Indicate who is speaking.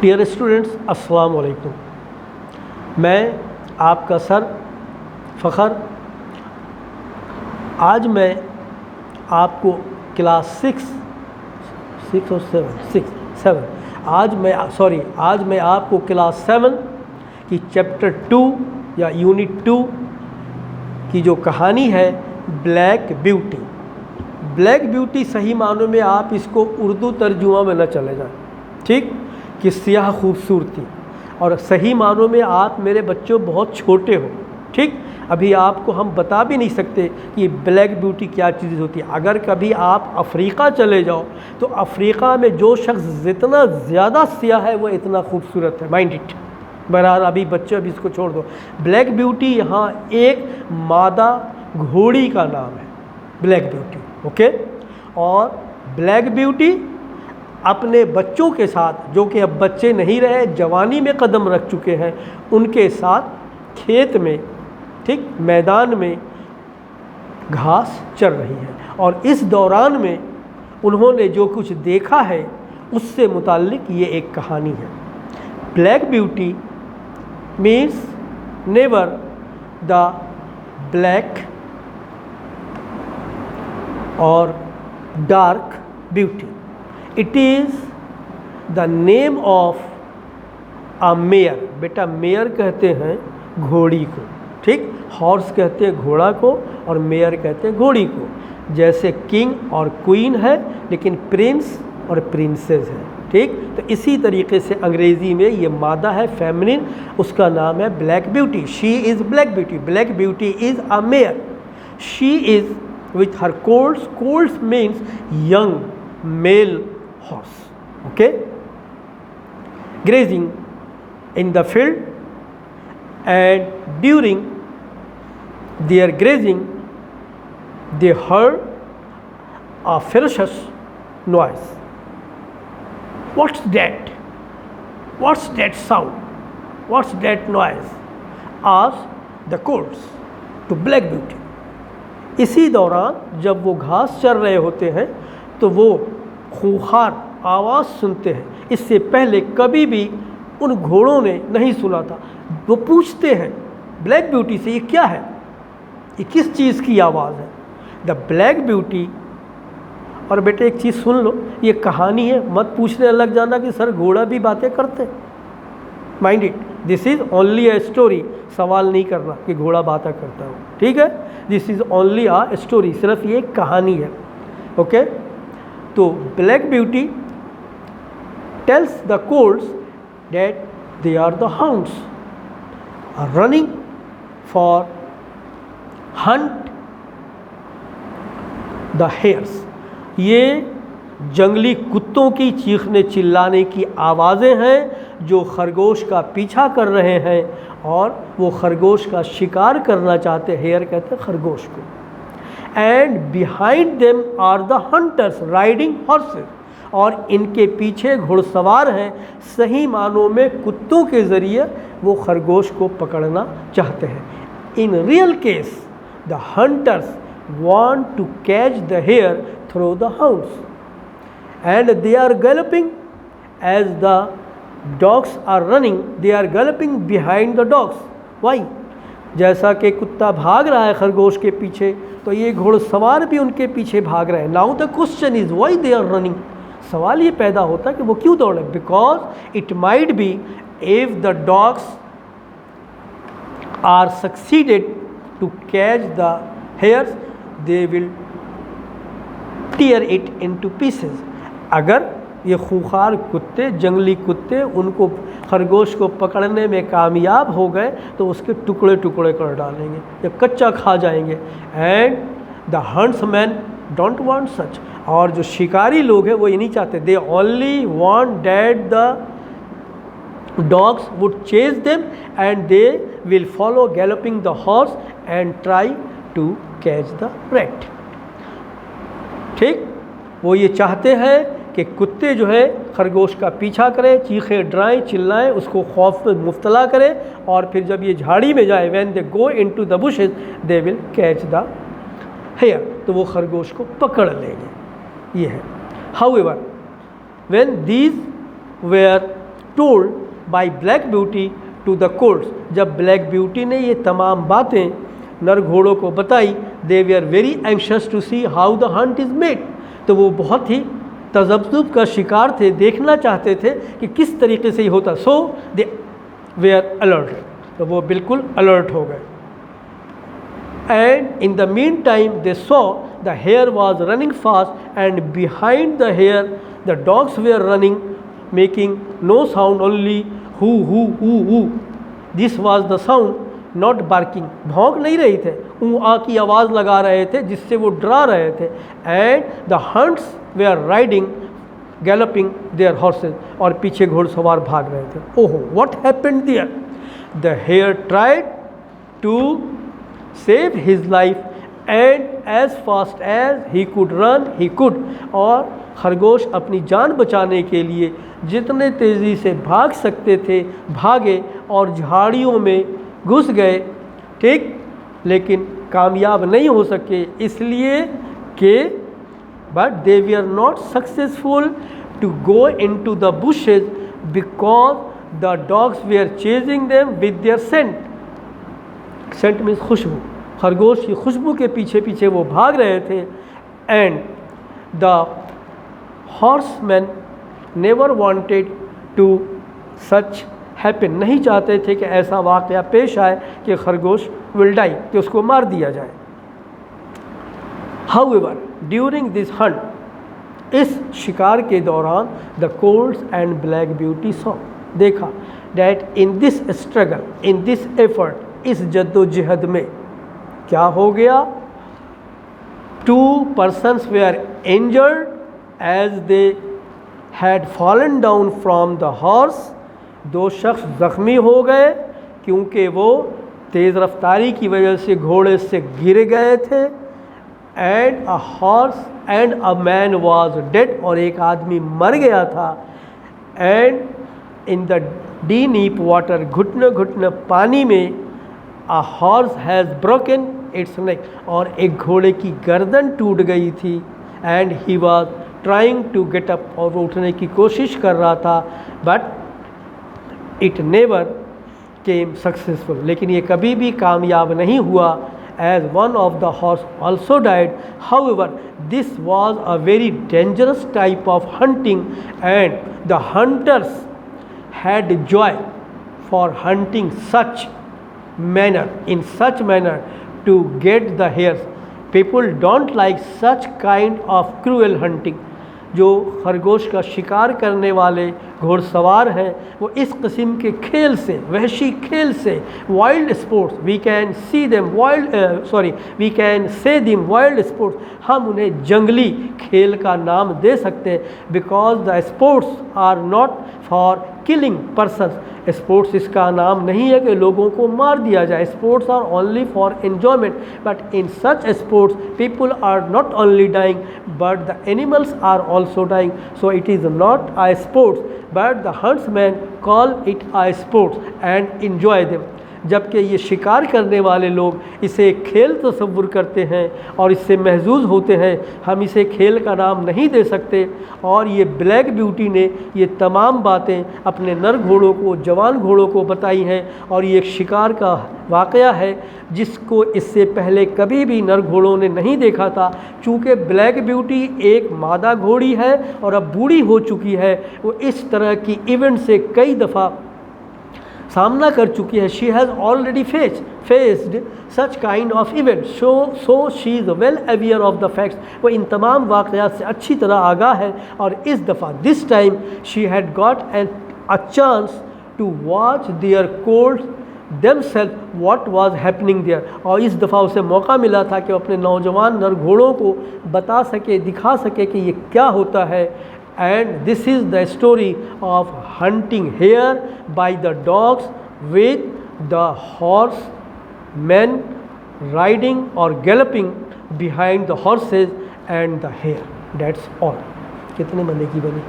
Speaker 1: Dear students, अस्सलाम वालेकुम। मैं आपका सर फ़खर। आज मैं आपको क्लास सिक्स और सेवन आज मैं आपको क्लास 7 की चैप्टर 2 या यूनिट 2 की जो कहानी है ब्लैक ब्यूटी सही मानों में आप इसको उर्दू तर्जुमा में न चले जाएं, ठीक, कि सियाह खूबसूरती, और सही मानों में आप मेरे बच्चों बहुत छोटे हो, ठीक। अभी आपको हम बता भी नहीं सकते कि ब्लैक ब्यूटी क्या चीज़ होती है। अगर कभी आप अफ्रीका चले जाओ तो अफ्रीका में जो शख्स जितना ज़्यादा सियाह है वो इतना खूबसूरत है, माइंड इट। बहरहाल अभी बच्चे अभी इसको छोड़ दो। ब्लैक ब्यूटी यहाँ एक मादा घोड़ी का नाम है, ब्लैक ब्यूटी, ओके। और ब्लैक ब्यूटी अपने बच्चों के साथ, जो कि अब बच्चे नहीं रहे, जवानी में कदम रख चुके हैं, उनके साथ खेत में, ठीक, मैदान में घास चर रही है। और इस दौरान में उन्होंने जो कुछ देखा है उससे मुताल्लिक ये एक कहानी है। Black Beauty means never the black और dark beauty. It is the name of a mare. बेटा मेयर कहते हैं घोड़ी को, ठीक, हॉर्स कहते हैं घोड़ा को, और मेयर कहते हैं घोड़ी को। जैसे किंग और क्वीन है, लेकिन प्रिंस और प्रिंसेस है, ठीक। तो इसी तरीके से अंग्रेज़ी में ये मादा है, फेमिनिन, उसका नाम है Black beauty. She is black beauty. Black beauty is a mayor. She is with her colts means young male horse, okay, grazing in the field, and during their grazing they heard a ferocious noise. What's that sound? What's that noise? Asked the colts to Black Beauty. इसी दौरान जब वो घास चर रहे होते हैं तो वो खूंखार आवाज़ सुनते हैं। इससे पहले कभी भी उन घोड़ों ने नहीं सुना था। वो पूछते हैं ब्लैक ब्यूटी से, ये क्या है, ये किस चीज़ की आवाज़ है? The black beauty. और बेटे एक चीज़ सुन लो, ये कहानी है, मत पूछने लग जाना कि सर घोड़ा भी बातें करते। Mind it, this is only a story. सवाल नहीं करना कि घोड़ा बातें करता हो, ठीक है। This is only a story, सिर्फ ये कहानी है, ओके। तो Black Beauty tells the colts that they are the hounds running for hunt the hares. ये जंगली कुत्तों की चीखने चिल्लाने की आवाज़ें हैं जो खरगोश का पीछा कर रहे हैं, और वो खरगोश का शिकार करना चाहते। हेयर कहते हैं खरगोश को। And behind them are the hunters riding horses. और इनके पीछे घुड़सवार हैं, सही मानों में कुत्तों के ज़रिए वो खरगोश को पकड़ना चाहते हैं। In real case the hunters want to catch the hare through the hounds, and they are galloping as the dogs are running. They are galloping behind the dogs. Why? जैसा कि कुत्ता भाग रहा है खरगोश के पीछे, तो ये घुड़सवार भी उनके पीछे भाग रहे हैं। Now the question is why they are running. सवाल ये पैदा होता है कि वो क्यों दौड़ रहे हैं? Because it might be if the dogs are succeeded to catch the hares, they will tear it into pieces. अगर ये खूंखार कुत्ते, जंगली कुत्ते, उनको खरगोश को पकड़ने में कामयाब हो गए तो उसके टुकड़े टुकड़े कर डालेंगे या कच्चा खा जाएंगे। And the huntsman don't want such. और जो शिकारी लोग हैं वो ये नहीं चाहते। They only want that the dogs would chase them and they will follow galloping the horse and try to catch the rat, ठीक। वो ये चाहते हैं कि कुत्ते जो है खरगोश का पीछा करें, चीखें, डराएं, चिल्लाएं, उसको खौफ में मुब्तला करें, और फिर जब ये झाड़ी में जाए, when they go into the bushes they will catch the hare, तो वो खरगोश को पकड़ लेंगे। ये है। However when these were told by Black Beauty to the colts. जब ब्लैक ब्यूटी ने ये तमाम बातें नर घोड़ों को बताई, they were very anxious to see how the hunt is made. तो वो बहुत ही तजब्जुब का शिकार थे, देखना चाहते थे कि किस तरीके से ये होता। सो दे वे आर अलर्ट, तो वो बिल्कुल अलर्ट हो गए। And in the meantime they saw the hare was running fast and behind the hare the dogs were running making no sound only हु। This was the sound not barking, भौंक नहीं रहे थे, आ की आवाज़ लगा रहे थे जिससे वो डरा रहे थे। And the hunts were are riding galloping their horses, और पीछे घोड़सवार भाग रहे थे। ओहो, what happened there? The hare tried to save his life and as fast as he could run he could. और खरगोश अपनी जान बचाने के लिए जितने तेज़ी से भाग सकते थे भागे और झाड़ियों में घुस गए, ठीक, लेकिन कामयाब नहीं हो सके, इसलिए कि but they were not successful to go into the bushes because the dogs were chasing them with their scent. Scent means खुशबू, खरगोश की खुशबू के पीछे पीछे वो भाग रहे थे। And the horseman never wanted to such happen, नहीं चाहते थे कि ऐसा वाक़या पेश आए कि खरगोश विल डाई, कि उसको मार दिया जाए। हाउएवर ड्यूरिंग दिस हंट, इस शिकार के दौरान the colts and Black Beauty saw, देखा that in this struggle in this effort, इस जद्दोजहद में क्या हो गया? 2 persons were injured as they had fallen down from the horse। 2 शख्स ज़ख्मी हो गए क्योंकि वो तेज़ रफ्तारी की वजह से घोड़े से गिर गए थे। And a horse and a man was dead, और एक आदमी मर गया था। And in the deep water, घुटने घुटने पानी में, a horse has broken its neck, और एक घोड़े की गर्दन टूट गई थी। And he was trying to get up, और वो उठने की कोशिश कर रहा था, but it never came successful, लेकिन ये कभी भी कामयाब नहीं हुआ। As one of the horse also died. However this was a very dangerous type of hunting and the hunters had Joy for hunting such manner, in such manner to get the hares. People don't like such kind of cruel hunting. जो खरगोश का शिकार करने वाले घोड़सवार हैं वो इस किस्म के खेल से, वहशी खेल से, wild sports, we can see them we can say them wild sports, हम उन्हें जंगली खेल का नाम दे सकते हैं। Because the sports are not for killing persons, sports इसका नाम नहीं है कि लोगों को मार दिया जाए। Sports are only for enjoyment, but in such sports people are not only dying but the animals are also dying. So it is not a sports but the huntsman call it a sports and enjoy them। जबकि ये शिकार करने वाले लोग इसे एक खेल तस्वुर करते हैं और इससे महजूज होते हैं, हम इसे खेल का नाम नहीं दे सकते। और ये ब्लैक ब्यूटी ने ये तमाम बातें अपने नर घोड़ों को, जवान घोड़ों को बताई हैं, और ये एक शिकार का वाक़या है जिसको इससे पहले कभी भी नर घोड़ों ने नहीं देखा था। चूँकि ब्लैक ब्यूटी एक मादा घोड़ी है और अब बूढ़ी हो चुकी है, वो इस तरह की इवेंट से कई दफ़ा सामना कर चुकी है। She has already faced such kind of event, so she is well aware of the facts. वो इन तमाम वाक़यात से अच्छी तरह आगाह है, और इस दफ़ा this time she had got a chance to watch their colts themselves what was happening there। और इस दफ़ा उसे मौका मिला था कि अपने नौजवान नर घोड़ों को बता सके, दिखा सके कि ये क्या होता है। And this is the story of hunting hare by the dogs with the horsemen riding और galloping behind the horses and the hare. That's all. कितने मज़े की बनी।